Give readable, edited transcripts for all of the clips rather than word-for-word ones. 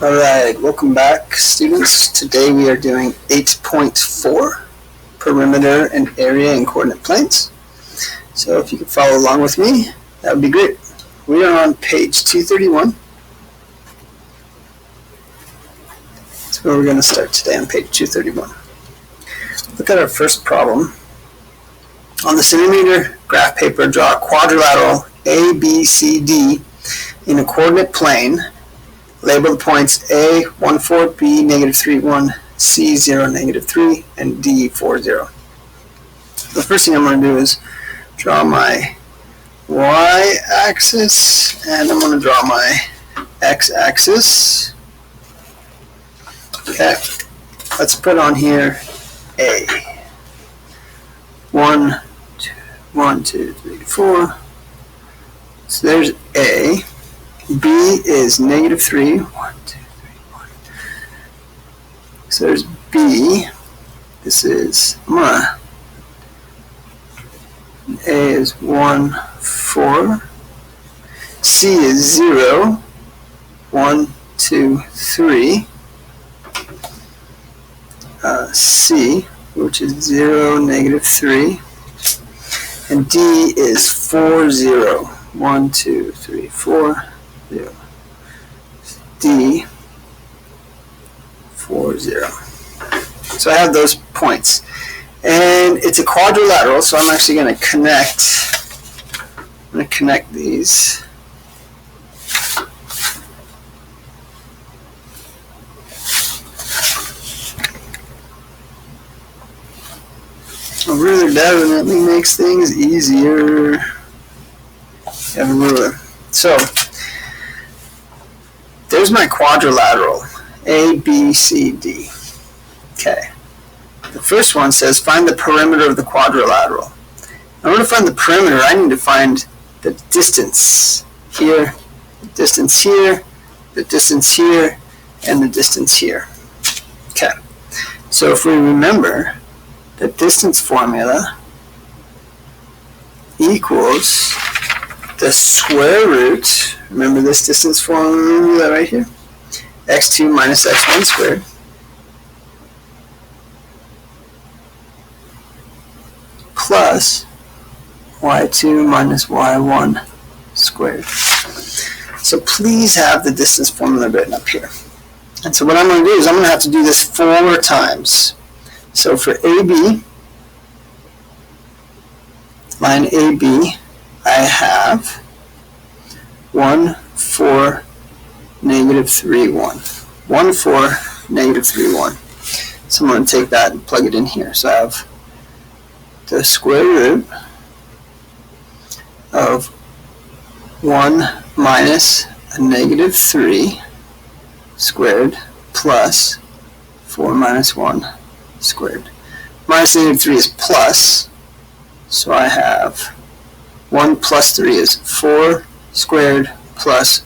Alright, welcome back students. Today we are doing 8.4, perimeter and area in coordinate planes. So if you could follow along with me, that would be great. We are on page 231. That's where we're going to start today, on page 231. Look at our first problem. On the centimeter graph paper, draw a quadrilateral ABCD in a coordinate plane. Label the points A, 1, 4, B, negative 3, 1, C, 0, negative 3, and D, 4, 0. The first thing I'm going to do is draw my y-axis, and I'm going to draw my x-axis. Okay, let's put on here A. 1, 2, 3, 4. So there's A. B is negative 3. 1, 2, 3, 1. So there's B. This is A is 1, 4. C is 0. 1, 2, 3. C, which is 0, negative 3. And D is 4, 0. 1, 2, 3, 4. 0. D, 4, 0. So I have those points. And it's a quadrilateral, so I'm actually going to connect these. A ruler definitely makes things easier. You have a ruler. So there's my quadrilateral, A, B, C, D. Okay. The first one says find the perimeter of the quadrilateral. In order to find the perimeter, I need to find the distance here, the distance here, the distance here, and the distance here. Okay. So if we remember, the distance formula equals the square root, remember this distance formula right here, x2 minus x1 squared, plus y2 minus y1 squared. So please have the distance formula written up here. And so what I'm going to do is I'm going to have to do this 4 times. So for AB, line AB, I have 1, 4, negative 3, 1. 1, 4, negative 3, 1. So I'm going to take that and plug it in here. So I have the square root of 1 minus a negative 3 squared plus 4 minus 1 squared. Minus negative 3 is plus, so I have 1 plus 3 is 4 squared plus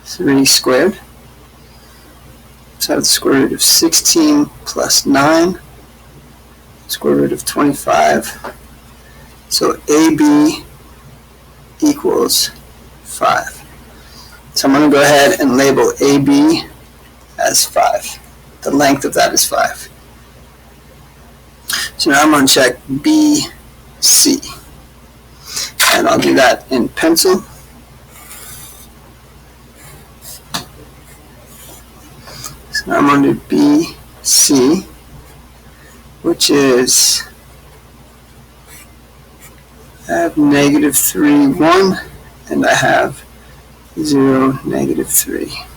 3 squared. So I have the square root of 16 plus 9, square root of 25. So AB equals 5. So I'm going to go ahead and label AB as 5. The length of that is 5. So now I'm going to check BC. And I'll do that in pencil. So now I'm going to do BC, which is, I have negative 3, 1, and I have 0, negative 3.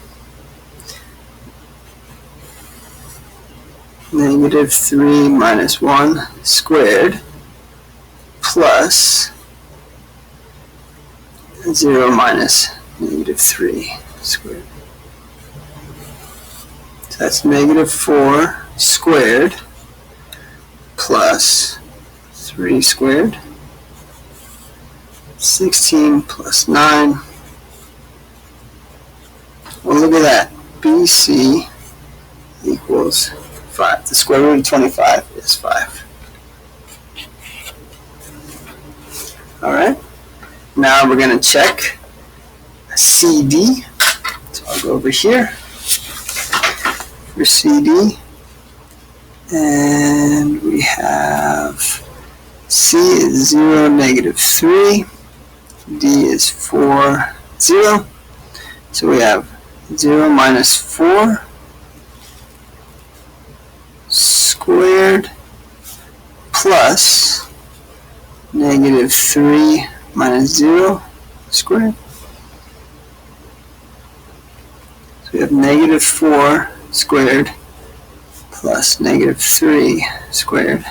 Negative 3 minus 1 squared plus 0 minus negative 3 squared. So that's negative 4 squared plus 3 squared. 16 plus 9. Well, look at that. BC equals 5. The square root of 25 is 5. Alright. Now we're going to check CD. So I'll go over here. for CD. And we have C is 0, negative 3. D is 4, 0. So we have 0 minus 4 squared plus negative 3 minus 0 squared. So we have negative 4 squared plus negative 3 squared.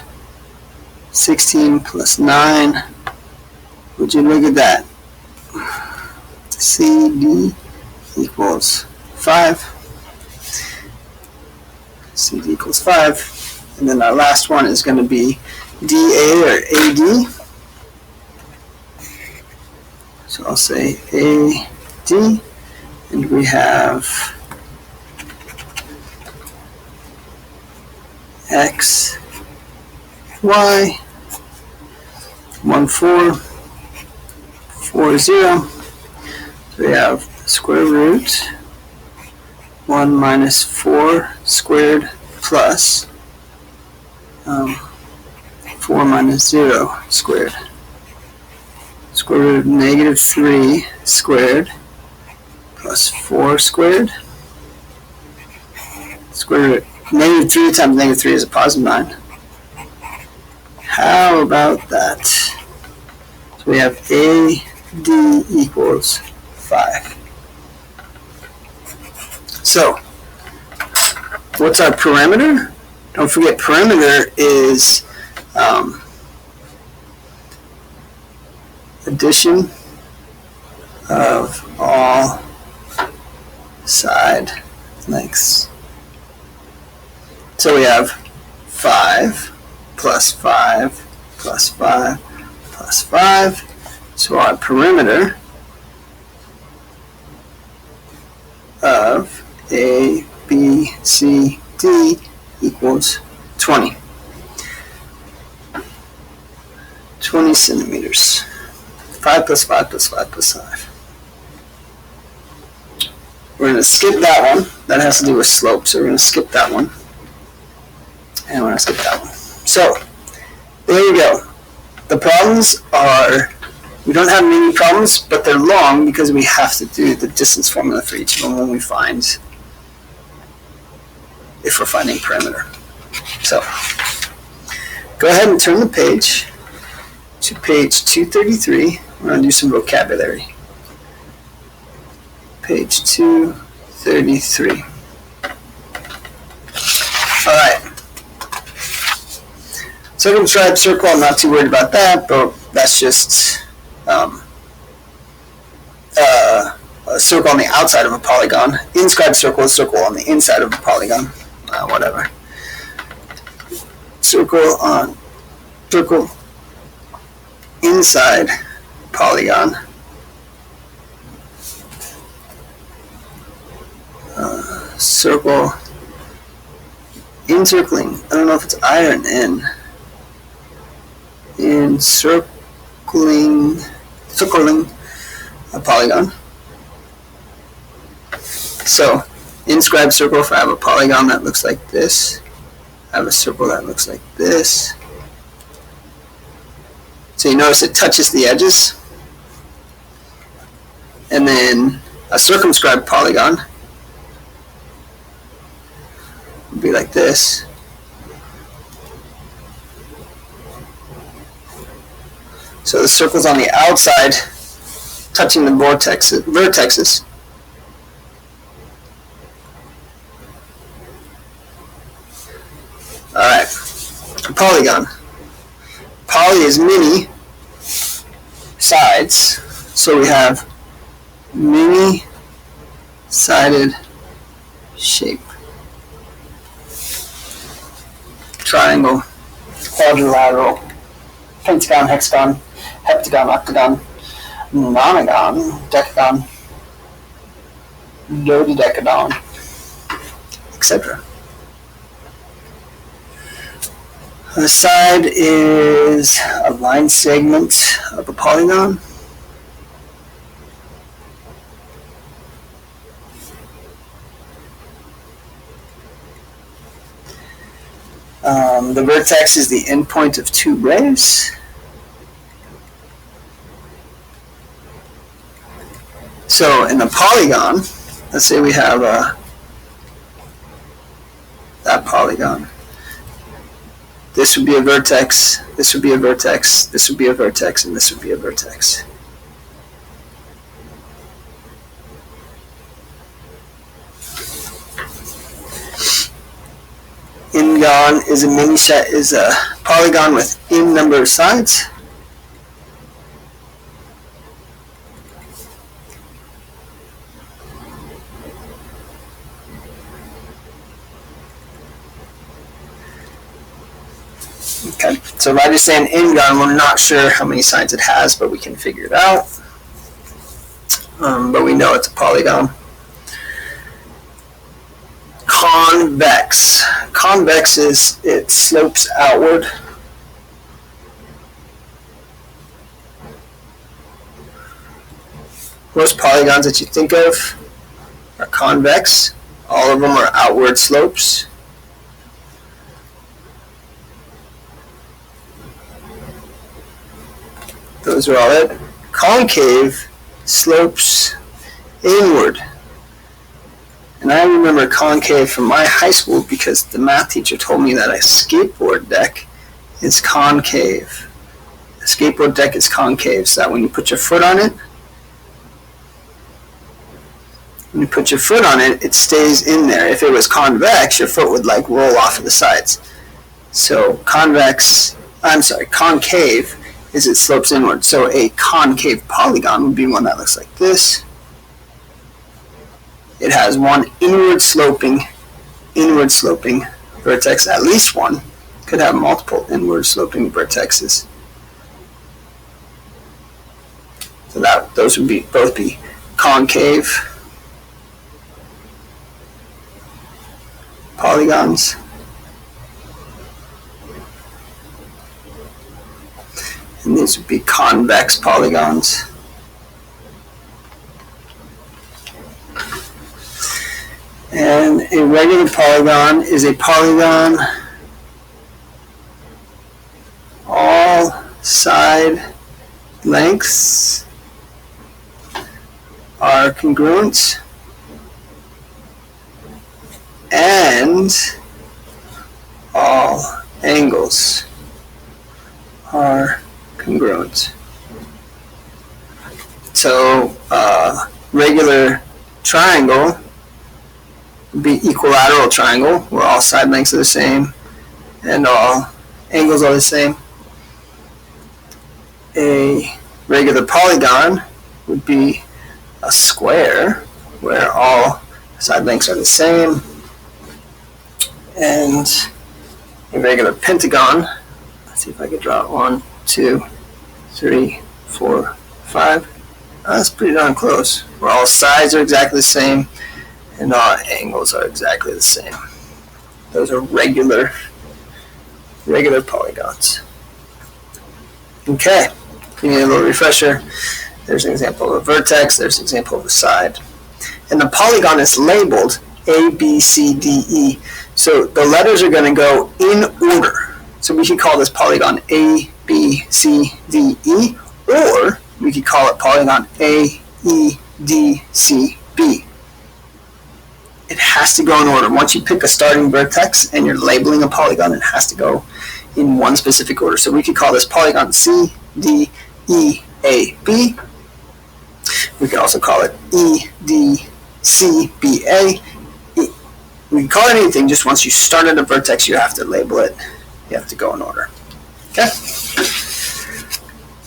16 plus 9. Would you look at that? CD equals 5. CD equals 5. And then our last one is going to be DA or AD. So I'll say AD. And we have X, Y, 1, 4, 4, 0. So we have square root 1 minus 4 squared plus 4 minus 0 squared. Square root of negative 3 squared plus 4 squared. Square root negative 3 times negative 3 is a positive 9. How about that? So we have AD equals 5. So, what's our parameter? Don't forget, parameter is addition of all side lengths. So we have 5 plus 5 plus 5 plus 5. So our perimeter of A, B, C, D equals 20. 20 centimeters. 5 plus 5 plus 5 plus 5. We're going to skip that one. That has to do with slope, so we're going to skip that one. And we're going to skip that one. So, there you go. The problems are, we don't have many problems, but they're long because we have to do the distance formula for each of them when we find, if we're finding perimeter. So, go ahead and turn the page to page 233. We're going to do some vocabulary. Page 233. All right. Circumscribed circle, I'm not too worried about that, but that's just a circle on the outside of a polygon. Inscribed circle, a circle on the inside of a polygon. Whatever. Circle inside polygon. Circle encircling. I don't know if it's I or an N. Circling a polygon. So, inscribed circle, if I have a polygon that looks like this, I have a circle that looks like this. So you notice it touches the edges. And then a circumscribed polygon would be like this. So the circle's on the outside, touching the vertexes. Alright, a polygon. Poly is many sides, so we have many-sided shape. Triangle, quadrilateral, pentagon, hexagon, heptagon, octagon, nonagon, decagon, dodecadon, etc. The side is a line segment of a polygon. The vertex is the endpoint of two rays. So in a polygon, let's say we have that polygon. This would be a vertex, this would be a vertex, this would be a vertex, and this would be a vertex. N-gon is a polygon with n number of sides. Okay, so if I just say an n-gon, we're not sure how many sides it has, but we can figure it out. But we know it's a polygon. Convex. Convex is it slopes outward. Most polygons that you think of are convex. All of them are outward slopes. Those are all it. Concave slopes inward. And I remember concave from my high school because the math teacher told me that a skateboard deck is concave. A skateboard deck is concave, so that when you put your foot on it, it stays in there. If it was convex, your foot would like roll off of the sides. So concave is it slopes inward. So a concave polygon would be one that looks like this. It has one inward sloping vertex, at least one. Could have multiple inward sloping vertexes. So those would both be concave polygons. And these would be convex polygons. And a regular polygon is a polygon all side lengths are congruent and all angles are congruent. So regular triangle would be equilateral triangle, where all side lengths are the same and all angles are the same. A regular polygon would be a square, where all side lengths are the same. And a regular pentagon, let's see if I can draw it. 1, 2, 3, 4, 5. That's pretty darn close. Where all sides are exactly the same and all angles are exactly the same. Those are regular polygons. Okay, you need a little refresher. There's an example of a vertex, there's an example of a side. And the polygon is labeled A, B, C, D, E. So the letters are going to go in order. So we could call this polygon A, B, C, D, E, or we could call it polygon A, E, D, C, B. It has to go in order. Once you pick a starting vertex and you're labeling a polygon, it has to go in one specific order. So we could call this polygon C, D, E, A, B. We could also call it E, D, C, B, A. We can call it anything, just once you start at a vertex, you have to label it. You have to go in order. Okay?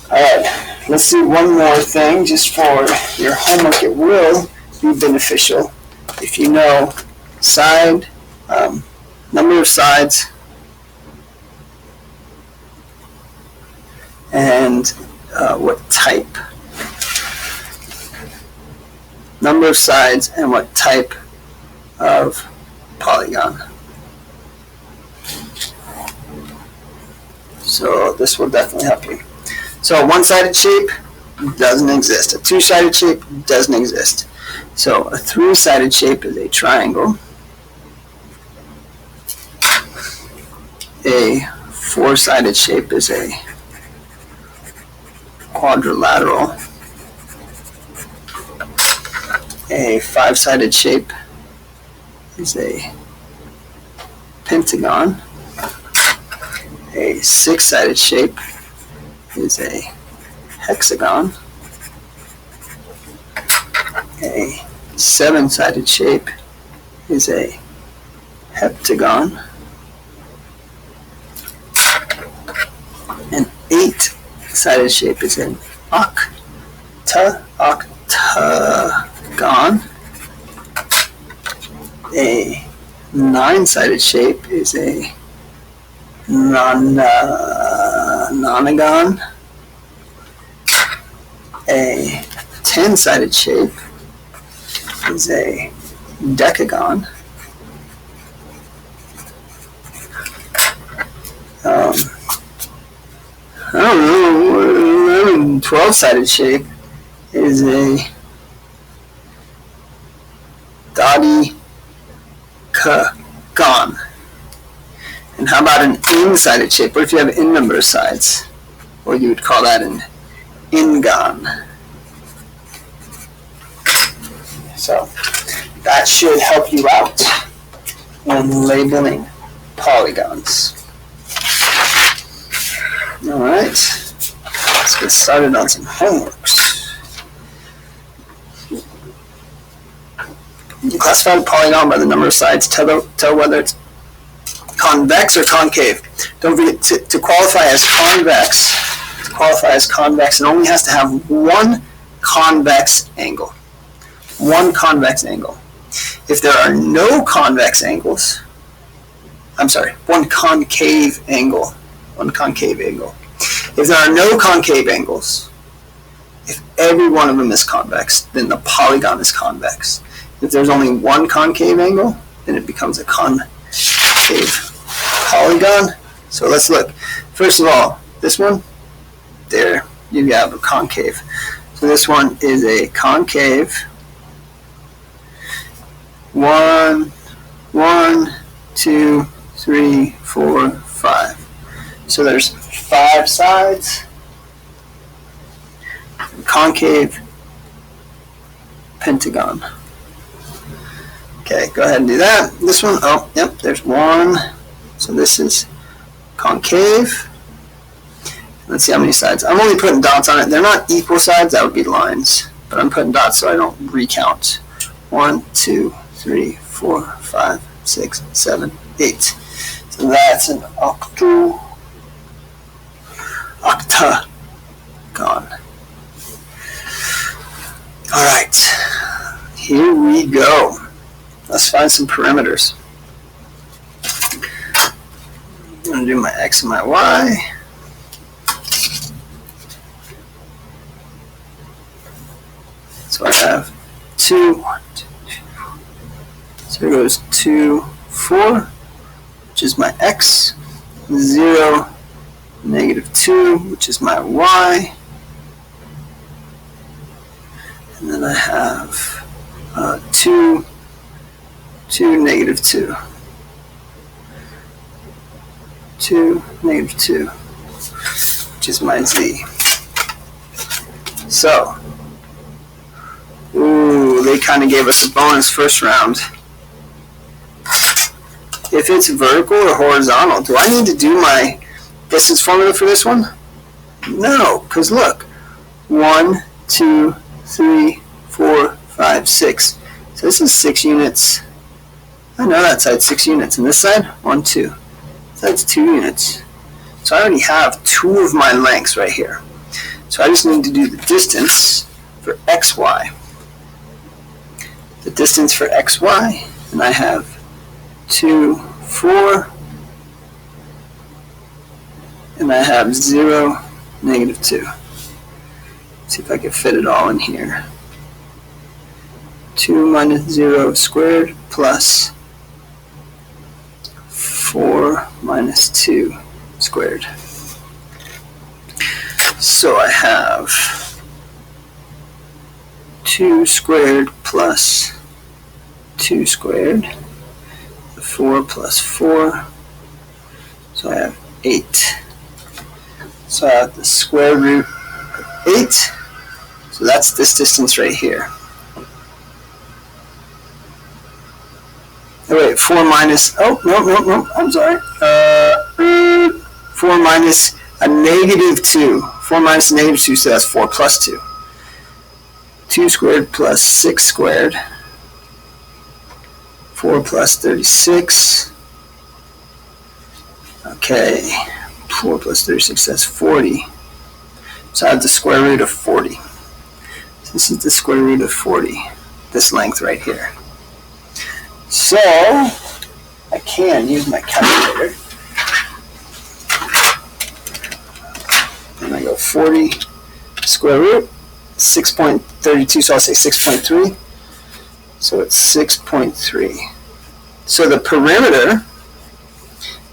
Alright, let's do one more thing just for your homework. It will be beneficial if you know side, number of sides, and what type. Number of sides and what type of polygon. So this will definitely help you. So a one-sided shape doesn't exist. A two-sided shape doesn't exist. So a three-sided shape is a triangle. a four-sided shape is a quadrilateral. A five-sided shape is a pentagon. A six-sided shape is a hexagon. A seven-sided shape is a heptagon. An eight-sided shape is an octagon. A nine-sided shape is a nonagon. A 10-sided shape is a decagon. I don't know, 12-sided shape is a dodecagon. And how about an n-sided shape? What if you have n number of sides? Well, you would call that an n-gon. So that should help you out when labeling polygons. Alright, let's get started on some homeworks. You classify the polygon by the number of sides. Tell whether it's convex or concave. Don't forget to qualify as convex. To qualify as convex, it only has to have one convex angle. One convex angle. If there are no convex angles, one concave angle. One concave angle. If there are no concave angles, if every one of them is convex, then the polygon is convex. If there's only one concave angle, then it becomes a concave polygon. So let's look. First of all, this one, there you have a concave. So this one is a concave. 1, 2, 3, 4, 5. So there's 5 sides. Concave pentagon. Okay, go ahead and do that. This one, oh, yep, there's 1. So this is concave. Let's see how many sides. I'm only putting dots on it. They're not equal sides, that would be lines. But I'm putting dots so I don't recount. 1, 2, 3, 4, 5, 6, 7, 8. So that's an octagon. Alright, here we go. Let's find some perimeters. I'm going to do my x and my y. So I have 2, 1, 2, 3, 4. So here goes 2, 4, which is my x, 0, -2, which is my y, and then I have 2, -2, 2, -2, which is my z. So, they kind of gave us a bonus first round. If it's vertical or horizontal, do I need to do my distance formula for this one? No, because look, 1, 2, 3, 4, 5, 6. So this is 6 units. I know that side's 6 units. And this side, 1, 2. This side's 2 units. So I already have 2 of my lengths right here. So I just need to do the distance for xy. The distance for xy, and I have 2, 4, and I have 0, -2. See if I can fit it all in here. 2 minus 0 squared plus 4 minus 2 squared. So I have 2 squared plus 2 squared, 4 plus 4, So I have 8. So I have the square root of 8. So that's this distance right here. Oh, wait, 4 minus, oh, no, I'm sorry. 4 minus a negative 2. 4 minus a negative 2, so that's 4 plus 2. 2 squared plus 6 squared. 4 plus 36. Okay, 4 plus 36, that's 40. So I have the square root of 40. So this is the square root of 40, this length right here. So I can use my calculator. And I go 40 square root, 6.32, so I'll say 6.3. So it's 6.3. So the perimeter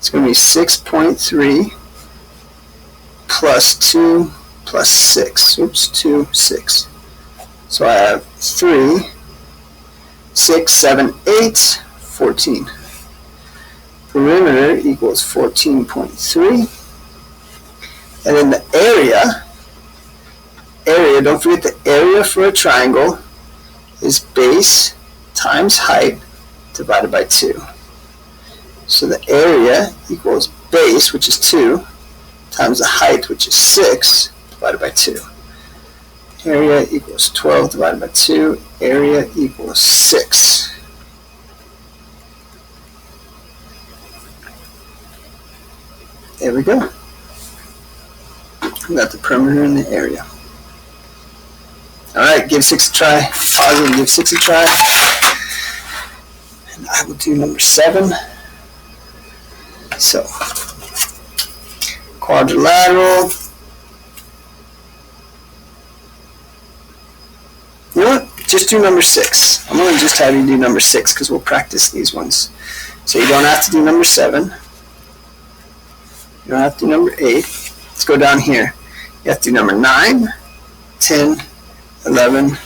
is going to be 6.3 plus 2 plus 6. Oops, 2, 6. So I have 3, 6, 7, 8, 14. Perimeter equals 14.3. And then the area, don't forget the area for a triangle is base times height divided by 2. So the area equals base, which is 2, times the height, which is 6, divided by 2. Area equals 12 divided by 2. Area equals 6. There we go. We got the perimeter and the area. Alright, give 6 a try. Pause and give 6 a try. And I will do number 7. So, quadrilateral. You know what? Just do number 6. I'm going to just have you do number 6 because we'll practice these ones. So you don't have to do number 7. You don't have to do number 8. Let's go down here. You have to do number 9, 10, 11,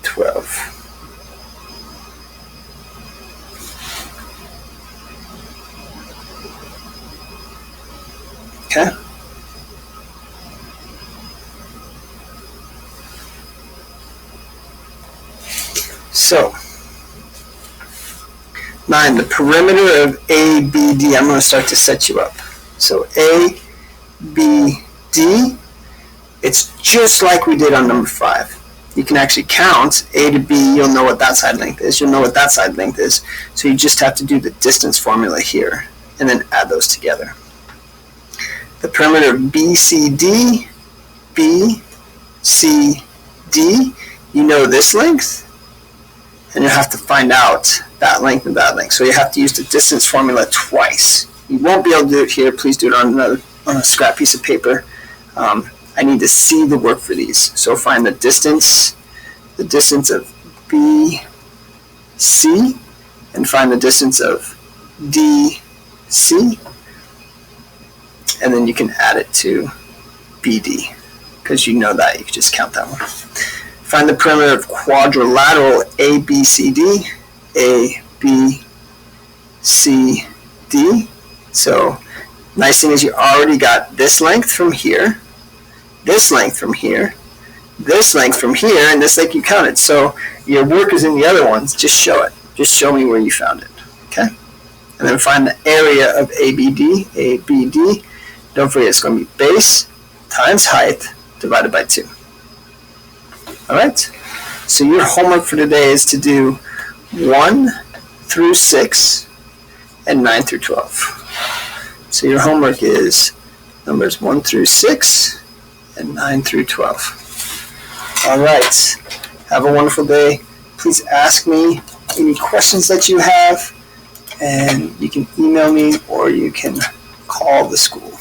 12. Okay? So, 9, the perimeter of ABD. I'm going to start to set you up. So ABD, it's just like we did on number 5. You can actually count A to B. You'll know what that side length is. You'll know what that side length is. So you just have to do the distance formula here and then add those together. The perimeter of BCD, BCD, you know this length, and you have to find out that length and that length. So you have to use the distance formula twice. You won't be able to do it here. Please do it on a scrap piece of paper. I need to see the work for these. So find the distance of BC, and find the distance of DC, and then you can add it to BD, because you know that. You can just count that one. Find the perimeter of quadrilateral ABCD, ABCD. So, nice thing is you already got this length from here, this length from here, this length from here, and this length you counted. So, your work is in the other ones. Just show it. Just show me where you found it. Okay? And then find the area of ABD. ABD. Don't forget, it's going to be base times height divided by 2. Alright? So your homework for today is to do 1 through 6 and 9 through 12. So your homework is numbers 1 through 6 and 9 through 12. Alright. Have a wonderful day. Please ask me any questions that you have, and you can email me or you can call the school.